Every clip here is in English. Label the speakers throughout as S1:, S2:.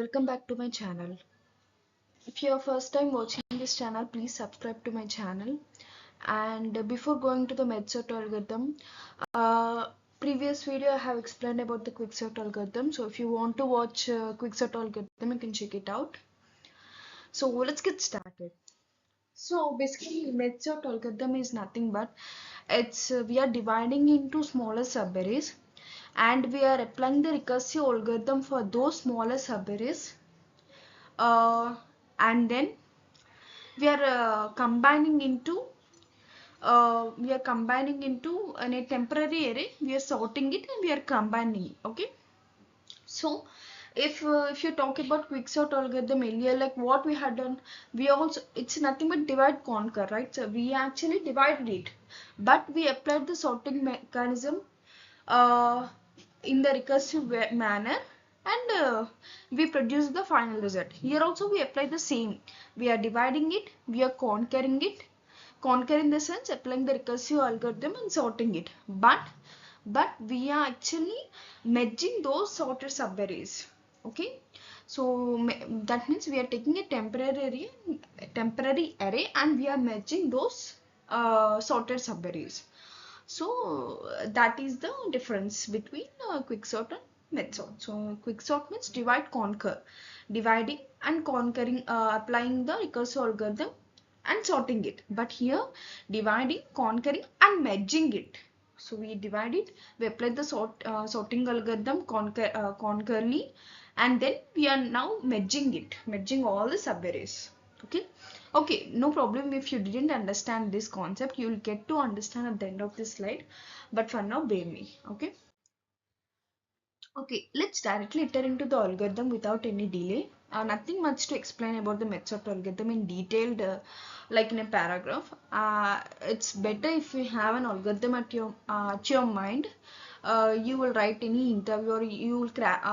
S1: welcome back to my channel. If you are first time watching this channel, please subscribe to my channel. And before going to the MergeSort algorithm, uh, previous video I have explained about the quicksort algorithm. So if you want to watch quicksort algorithm, you can check it out. So let's get started. So basically, MergeSort algorithm is nothing but we are dividing into smaller subarrays, and we are applying the recursive algorithm for those smaller subarrays. And then we are combining into in a temporary array. We are sorting it and we are combining it. Okay. So if you talk about quicksort algorithm earlier, like what we had done, we also, it's nothing but divide conquer, right? So we actually divided it, but we applied the sorting mechanism uh, in the recursive manner, and we produce the final result. Here also we apply the same. We are dividing it, we are conquering it. Conquer in the sense applying the recursive algorithm and sorting it, but we are actually merging those sorted subarrays. Okay, so that means we are taking a temporary array and we are merging those sorted subarrays. So that is the difference between quicksort and MergeSort. So quicksort means divide conquer, dividing and conquering, applying the recursive algorithm and sorting it. But here dividing, conquering and merging it. So we divide it, we apply the sorting algorithm concurrently, and then we are now merging all the subarrays. Okay, no problem. If you didn't understand this concept, you will get to understand at the end of this slide, but for now bear me. Okay, let's directly enter into the algorithm without any delay. Nothing much to explain about the MergeSort algorithm in detailed, like in a paragraph. It's better if you have an algorithm at your mind. You will write any interview, or you will crack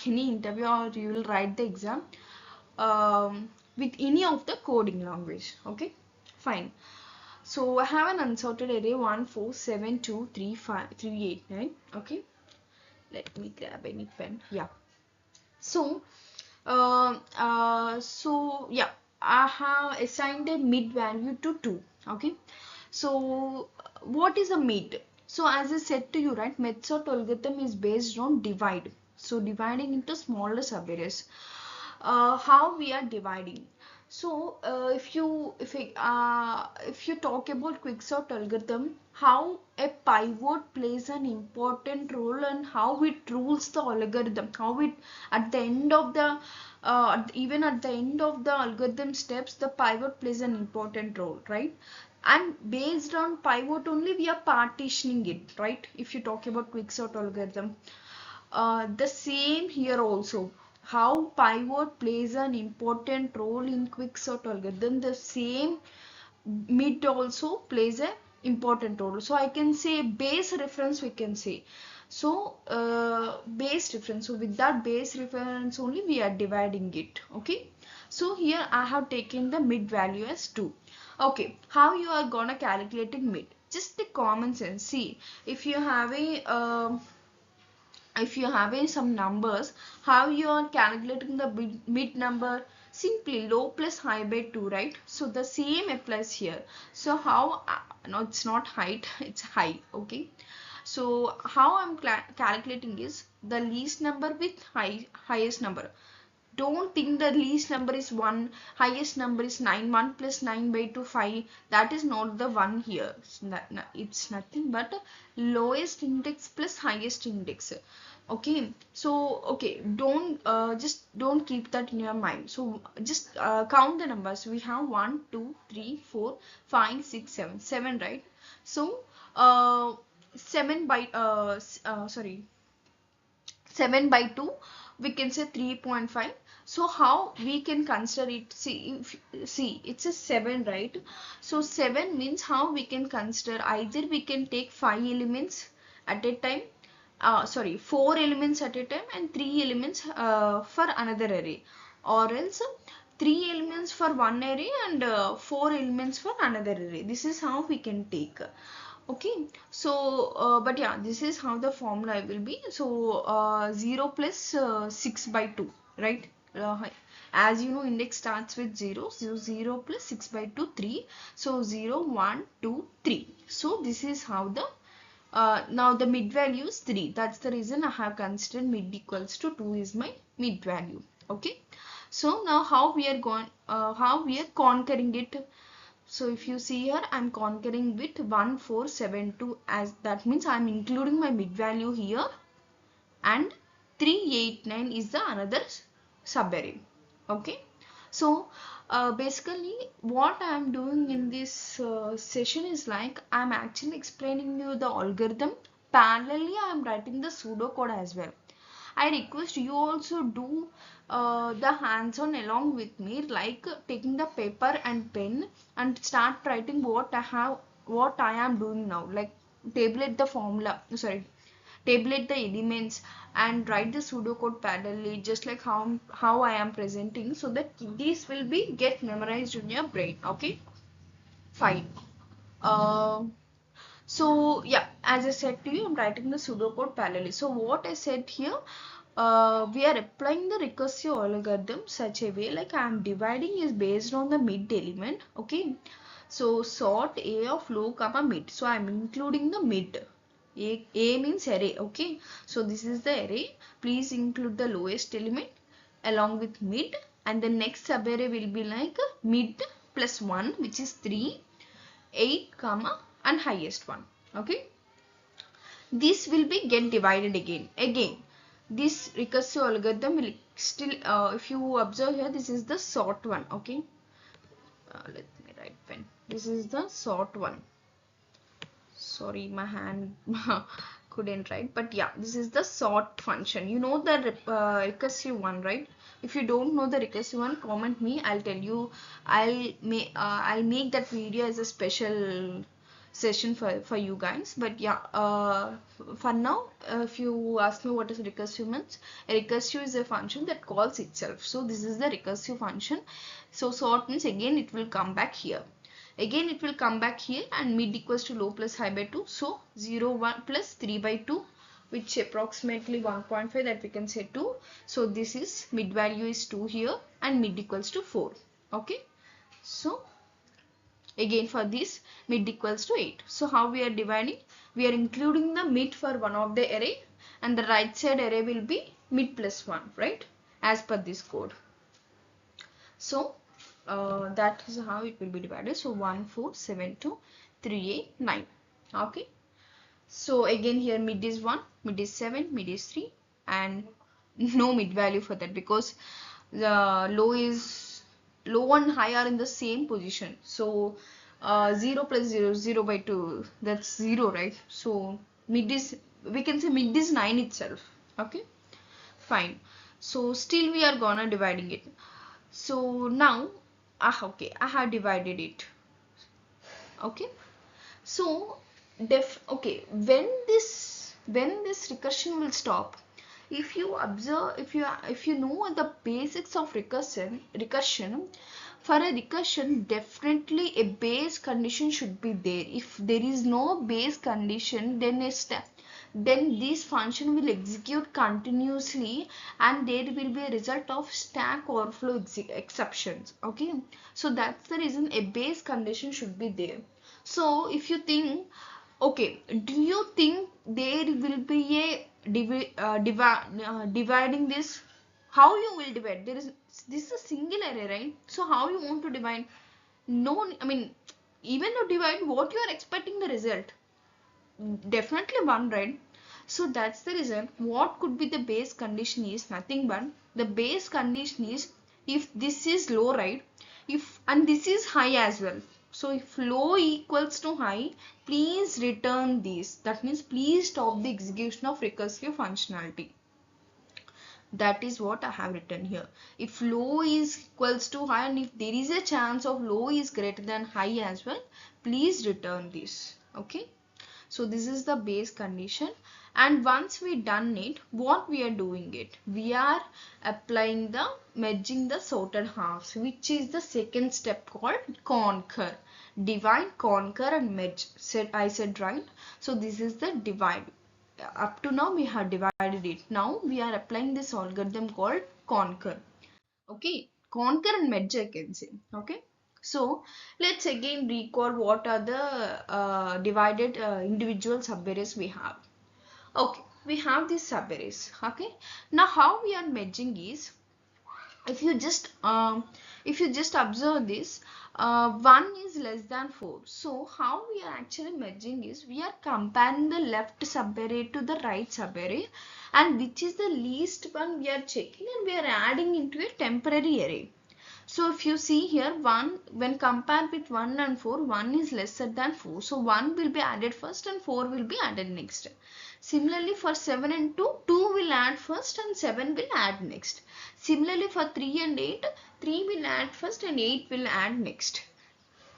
S1: any interview, or you will write the exam with any of the coding language. Okay, fine. So I have an unsorted array 1 4 7 2 3 5 3 8 9. Okay, let me grab any pen. Yeah. So yeah, I have assigned a mid value to 2. Okay, so what is a mid? So as I said to you, right, MergeSort algorithm is based on divide. So dividing into smaller subarrays. How we are dividing? So if you talk about quicksort algorithm, how a pivot plays an important role and how it rules the algorithm, how it at the end of the even at the end of the algorithm steps, the pivot plays an important role, right? And based on pivot only we are partitioning it, right? If you talk about quicksort algorithm, the same here also. How pivot plays an important role in quicksort algorithm, the same mid also plays a important role. So I can say base reference, we can say. So base reference. So with that base reference only we are dividing it. Okay. So here I have taken the mid value as 2. Okay. How you are gonna calculate mid? Just the common sense. See, if you have some numbers, how you are calculating the mid number? Simply low plus high by 2, right? So the same applies here. So how no, it's not height, it's high. Okay, so how I'm calculating is the least number with highest number. Don't think the least number is 1, highest number is 9. 1 plus 9 by 2 5. That is not the one here. It's nothing but lowest index plus highest index. Okay, so okay, don't keep that in your mind. So just count the numbers. We have 1 2 3 4 5 6 7 7, right? So 7 by 7 by 2, we can say 3.5. So how we can consider it? See, it's a 7, right? So 7 means how we can consider, either we can take 5 elements at a time, 4 elements at a time and 3 elements for another array, or else 3 elements for one array and 4 elements for another array. This is how we can take. Okay, so but yeah, this is how the formula will be. So 0 plus 6 by 2, right? As you know, index starts with 0, so 0 plus 6 by 2, 3. So 0, 1, 2, 3. So this is how the now the mid value is 3. That's the reason I have considered mid equals to 2 is my mid value. Okay, so now how we are going, how we are conquering it. So if you see here, I'm conquering with 1472, as that means I'm including my mid value here, and 389 is the another subarray. Okay, so basically what I'm doing in this session is like I'm actually explaining you the algorithm. Parallelly I'm writing the pseudocode as well. I request you also do the hands-on along with me, like taking the paper and pen and start writing what I am doing now, like tabulate the formula, sorry, tabulate the elements and write the pseudocode parallelly, just like how I am presenting, so that this will be get memorized in your brain. Okay, fine. Uh, so yeah, as I said to you, I'm writing the pseudocode parallelly. So what I said here, we are applying the recursive algorithm such a way, like I am dividing is based on the mid element. Okay, so sort A of low comma mid. So I am including the mid. A means array. Okay, so this is the array. Please include the lowest element along with mid, and the next subarray will be like mid plus 1, which is 3, 8 comma and highest one. Okay, this will be get divided again. This recursive algorithm will still, if you observe here, this is the sort one. Okay, let me write pen. This is the sort one. Sorry, my hand couldn't write, but yeah, this is the sort function. You know the recursive one, right? If you don't know the recursive one, comment me, I'll tell you. I'll make that video as a special session for you guys. But yeah, for now, if you ask me what is recursive means, a recursive is a function that calls itself. So this is the recursive function. So sort means again it will come back here. Again it will come back here, and mid equals to low plus high by 2. So 0, 1 plus 3 by 2, which approximately 1.5, that we can say 2. So this is mid value is 2 here, and mid equals to 4. Okay, so again for this mid equals to 8. So how we are dividing? We are including the mid for one of the array, and the right side array will be mid plus 1, right, as per this code. So that is how it will be divided. So 1, 4, 7, 2, 3, 8, 9. Okay, so again here mid is 1, mid is 7, mid is 3, and no mid value for that, because the low and high are in the same position. So 0 plus 0, 0 by 2, that's 0, right? So mid is, we can say mid is 9 itself. Okay, fine. So still we are gonna dividing it. So now okay, I have divided it. Okay, so okay, when this recursion will stop, if you observe, if you know the basics of recursion, for a recursion definitely a base condition should be there. If there is no base condition, then this function will execute continuously, and there will be a result of stack overflow exceptions. Okay, so that's the reason a base condition should be there. So if you think, okay, do you think there will be a dividing this? How you will divide? This is a single array, right? So how you want to divide? No, I mean, even to divide, what you are expecting the result? Definitely 1, right? So that's the reason. What could be the base condition is nothing but the base condition is if this is low, right? If and this is high as well. So if low equals to high, please return this. That means please stop the execution of recursive functionality. That is what I have written here. If low is equals to high, and if there is a chance of low is greater than high as well, please return this. Okay, so this is the base condition, And once we done it, what we are doing it, we are applying the merging the sorted halves, which is the second step called conquer. Divide, conquer and merge. I said right. So this is the divide. Up to now we have divided it. Now we are applying this algorithm called conquer. Okay, conquer and merge I can say. Okay, so let's again recall what are the divided individual subarrays we have. Okay, we have these subarrays. Okay, now how we are merging is, if you just observe this, 1 is less than 4. So how we are actually merging is, we are comparing the left subarray to the right subarray, and which is the least one we are checking, and we are adding into a temporary array. So if you see here, 1 when compared with 1 and 4, 1 is lesser than 4. So 1 will be added first and 4 will be added next. Similarly for 7 and 2, 2 will add first and 7 will add next. Similarly for 3 and 8, 3 will add first and 8 will add next.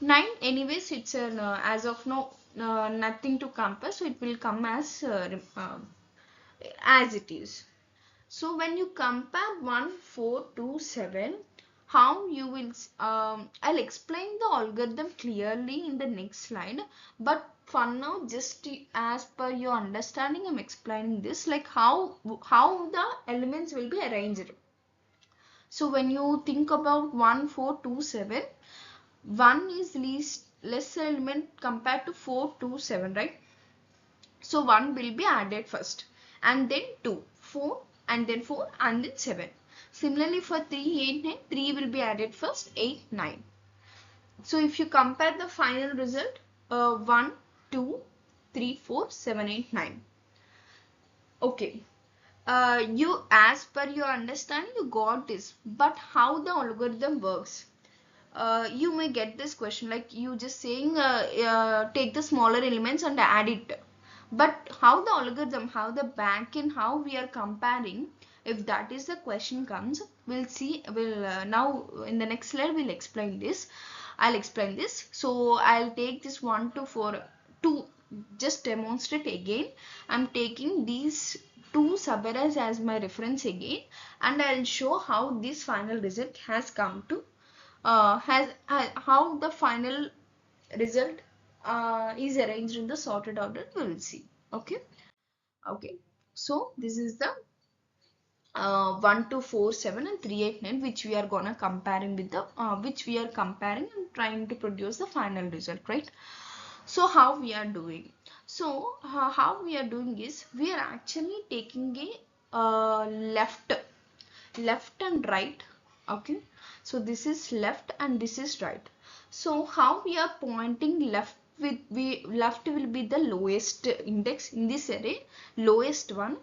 S1: 9 anyways it's as of now nothing to compare, so it will come as it is. So when you compare 1, 4, 2, 7, how you will, I'll explain the algorithm clearly in the next slide, but for now just as per your understanding I'm explaining this, like how the elements will be arranged. So when you think about 1, 4, 2, 7, 1 is less element compared to 4, 2, 7, right? So 1 will be added first and then 2, 4 and then 4 and then 7. Similarly for 3, 8, 9, 3 will be added first, 8, 9. So if you compare the final result, 1, 2, 3, 4, 7, 8, 9. Okay. You, as per your understanding, you got this. But how the algorithm works? You may get this question, like you just saying take the smaller elements and add it. But how the algorithm, how the backend, how we are comparing, if that is the question comes, we'll see. Now in the next slide we'll explain this. I'll explain this. So I'll take this 1 to 4 to just demonstrate again. I'm taking these two subarrays as my reference again, and I'll show how this final result has come to how the final result is arranged in the sorted order. We will see. Okay. So this is the 1, 2, 4, 7 and 3, 8, 9, which we are gonna comparing with the which we are comparing and trying to produce the final result, right? So how we are doing? So how we are doing is, we are actually taking a left and right. Okay, so this is left and this is right. So how we are pointing left, left will be the lowest index in this array, lowest one,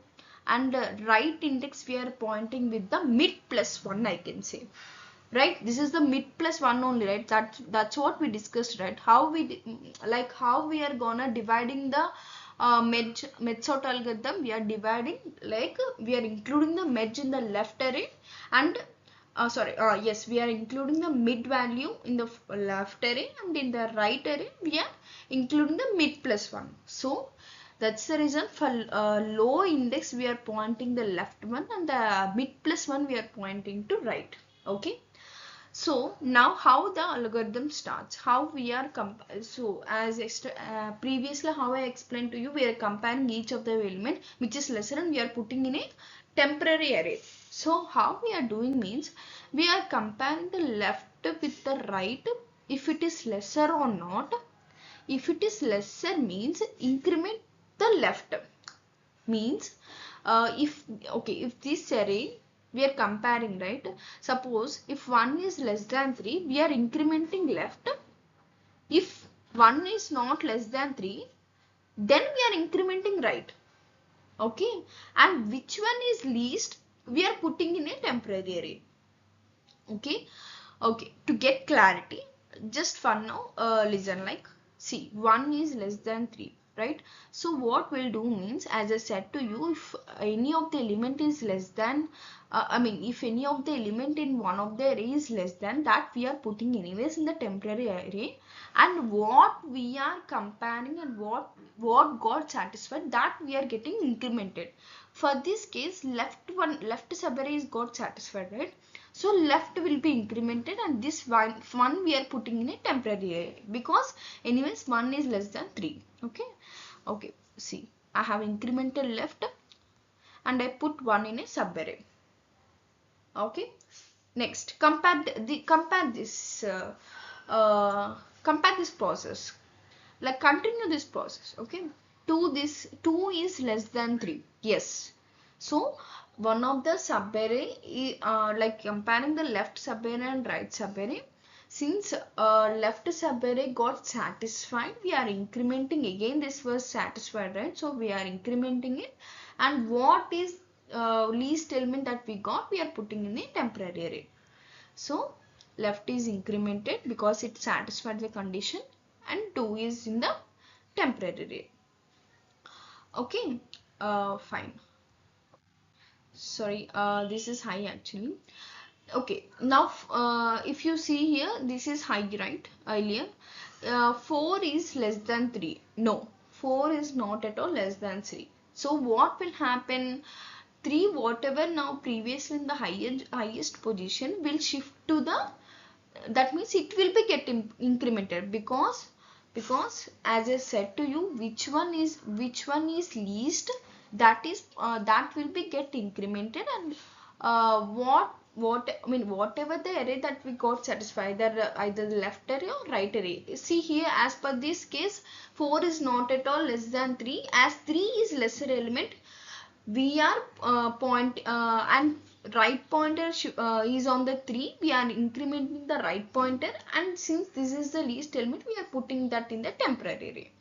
S1: and right index we are pointing with the mid plus 1, I can say, right? This is the mid plus 1 only, right? That's what we discussed, right? How we are gonna dividing the MergeSort algorithm. We are dividing, like we are including the merge in the left array, and yes, we are including the mid value in the left array, and in the right array we are including the mid plus 1. So that's the reason for low index we are pointing the left one, and the mid plus 1 we are pointing to right. Okay. So now how the algorithm starts, how we are so as previously how I explained to you, we are comparing each of the element which is lesser and we are putting in a temporary array. So how we are doing means, we are comparing the left with the right, if it is lesser or not. If it is lesser means increment the left, means if this array we are comparing, right? Suppose if 1 is less than 3, we are incrementing left. If 1 is not less than 3, then we are incrementing right. Okay, and which one is least, we are putting in a temporary array. Okay, to get clarity, just for now listen, like see, 1 is less than 3, right? So what we'll do means, as I said to you, if any of the element is less than if any of the element in one of the array is less than that, we are putting anyways in the temporary array. And what we are comparing and what what got satisfied, that we are getting incremented. For this case, left subarray is got satisfied, right? So left will be incremented, and this one we are putting in a temporary array, because anyways 1 is less than 3. Okay, see, I have incremented left and I put 1 in a subarray. Okay, next compare this process, like continue this process. Okay, 2 is less than 3. Yes, so one of the subarray, like comparing the left subarray and right subarray, since left subarray got satisfied, we are incrementing again. This was satisfied, right? So we are incrementing it, and what is least element that we got, we are putting in a temporary array. So left is incremented because it satisfied the condition, and 2 is in the temporary array. Okay, fine. Sorry, this is high actually. Okay, now if you see here, this is high, right? Earlier 4 is less than 3. No, 4 is not at all less than 3. So what will happen? 3, whatever now previously in the highest position, will shift to the, that means it will be getting incremented, because as I said to you, which one is least, that is that will be get incremented, and whatever the array that we got satisfied, either the left array or right array. See here, as per this case, 4 is not at all less than 3. As 3 is lesser element, we are and right pointer is on the 3, we are incrementing the right pointer, and since this is the least element, we are putting that in the temporary array.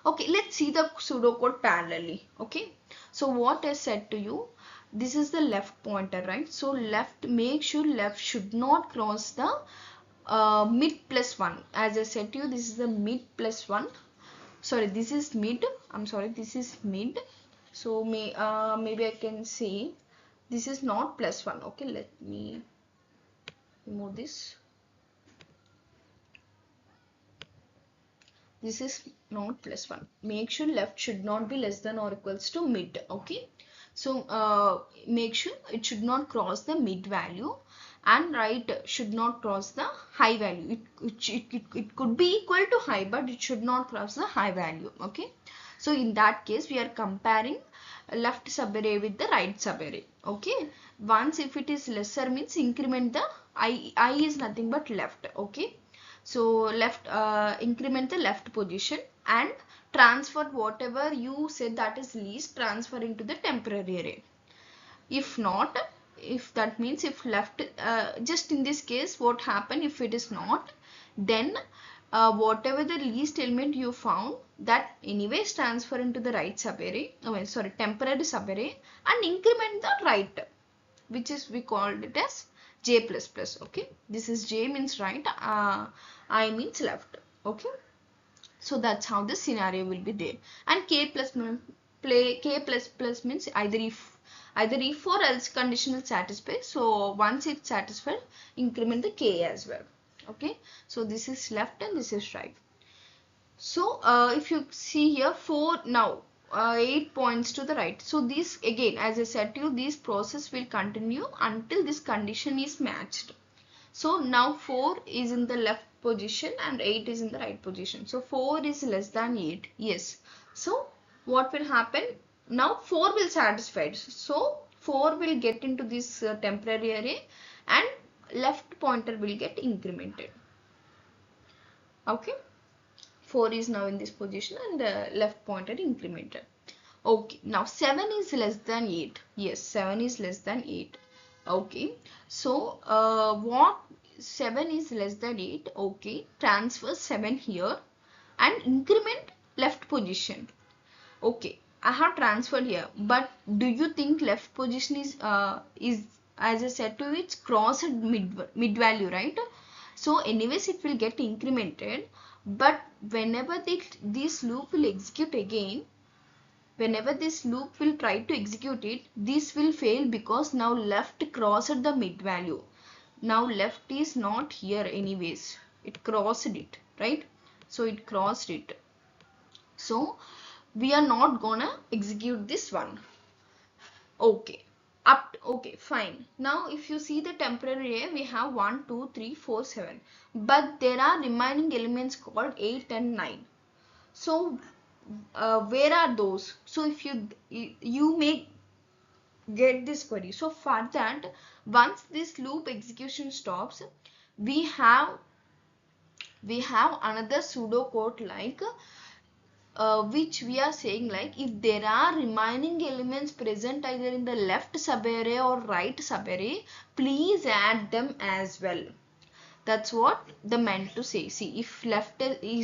S1: Okay, let's see the pseudocode parallelly. Okay, so what I said to you, this is the left pointer, right? So left, make sure left should not cross the mid plus 1. As I said to you, this is the mid plus 1. Sorry, this is mid. I'm sorry, this is mid. So maybe I can say this is not plus 1. Okay, let me remove this. This is not plus 1. Make sure left should not be less than or equals to mid. Okay, so make sure it should not cross the mid value, and right should not cross the high value. It could be equal to high, but it should not cross the high value. Okay, so in that case, we are comparing left subarray with the right subarray. Okay, once if it is lesser, means increment the I is nothing but left. Okay, so left, increment the left position, and transfer whatever you said that is least, transfer into the temporary array. If not, if that means if left, just in this case, what happen if it is not, then whatever the least element you found, that anyways transfer into the right subarray, temporary subarray, and increment the right, which is, we called it as J++. Okay, this is J means right, I means left. Okay, so that's how the scenario will be there. And K++ means either if or else condition is satisfied. So once it's satisfied, increment the K as well. Okay, so this is left and this is right. So if you see here, 4 now 8 points to the right. So this again, as I said to you, this process will continue until this condition is matched. So now 4 is in the left position and 8 is in the right position. So 4 is less than 8. Yes. So what will happen? Now 4 will satisfy. So 4 will get into this temporary array, and left pointer will get incremented. Okay. 4 is now in this position, and left pointer incremented. Okay, now 7 is less than 8. Yes, 7 is less than 8. Okay, so what 7 is less than 8. Okay, transfer 7 here and increment left position. Okay, I have transferred here, but do you think left position is as I said to you, it's crossed mid value, right? So anyways, it will get incremented, but whenever this loop will execute again, whenever this loop will try to execute it, this will fail, because now left crossed the mid value. Now left is not here anyways, it crossed it, right? so it crossed it. So we are not gonna execute this one. Okay, okay, fine. Now if you see the temporary array, we have 1 2 3 4 7, but there are remaining elements called 8 and 9. So where are those? So if you may get this query. So for that, once this loop execution stops, we have another pseudo code like which we are saying like, if there are remaining elements present either in the left subarray or right subarray, please add them as well. That's what the meant to say. See, if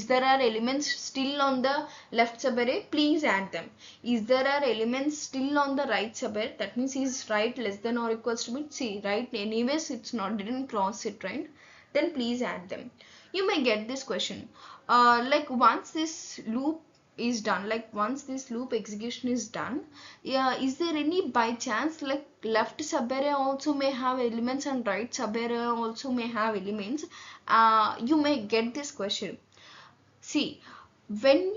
S1: there are elements still on the left subarray, please add them. Is there are elements still on the right subarray, that means is right less than or equals to bit. See, right, anyways it's not, didn't cross it, right? Then please add them. You may get this question. Like once this loop is done, like once this loop execution is done, is there any by chance like left subarray also may have elements and right subarray also may have elements? You may get this question. See, when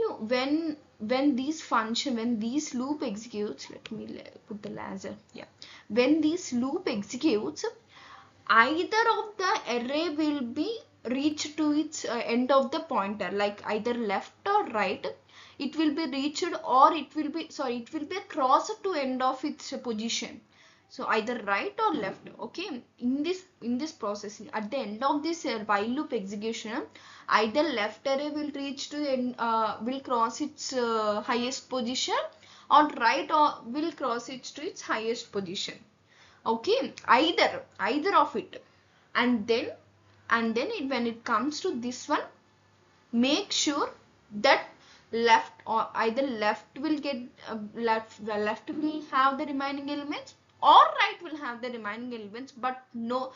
S1: these loop executes, let me put the laser, yeah, when this loop executes, either of the array will be reached to its end of the pointer, like either left or right, it will be reached, or it will be crossed to end of its position. So either right or left. Okay, in this process, at the end of this while loop execution, either left array will reach to end, will cross its highest position, or right or will cross it to its highest position. Okay, either of it. And then when it comes to this one, make sure that left or either left will get left will have the remaining elements, or right will have the remaining elements, but no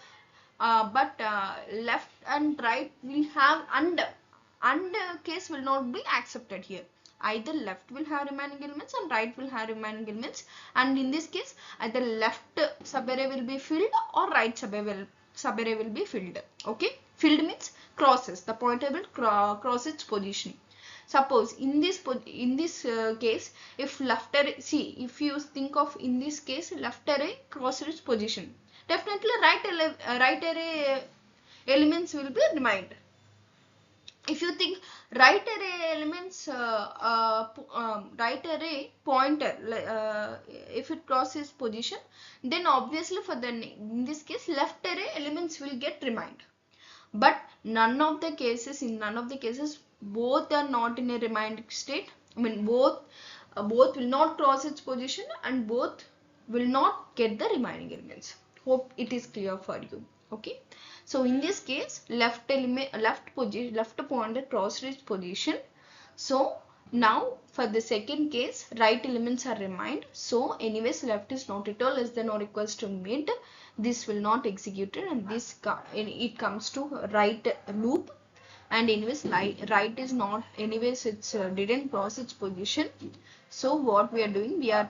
S1: left and right will have under case will not be accepted here. Either left will have remaining elements and right will have remaining elements, and in this case either left subarray will be filled or right subarray will be filled. Okay, filled means crosses, the pointer will cross its position. Suppose in this case, if left array, see, if you think of in this case left array crosses its position, definitely right array elements will be remained. If you think right array elements, right array pointer, if it crosses position, then obviously in this case left array elements will get remained. But in none of the cases both are not in a remained state. I mean both will not cross its position and both will not get the remaining elements. Hope it is clear for you. Okay, so in this case left pointer crossed its position. So now for the second case, right elements are remained, so anyways left is not at all less than or equals to mid. This will not execute it, and it comes to right loop, and anyways right is not, anyways it's didn't cross its position. So what we are doing, we are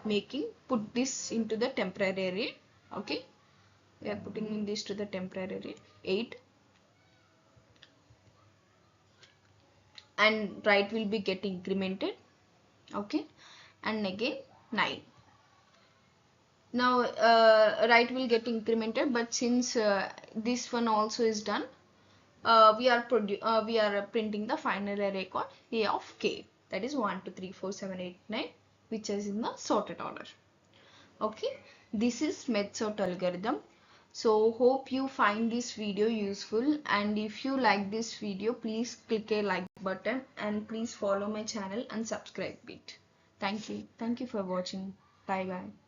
S1: put this into the temporary array. Okay, we are putting in this to the temporary array 8, and right will be getting incremented. Okay, and again 9. Now right will get incremented, but since this one also is done, we are printing the final array called A of k, that is 1 2 3 4 7 8 9, which is in the sorted order. Okay, this is MergeSort algorithm. So hope you find this video useful, and if you like this video, please click a like button and please follow my channel and subscribe it. Thank you for watching. Bye bye.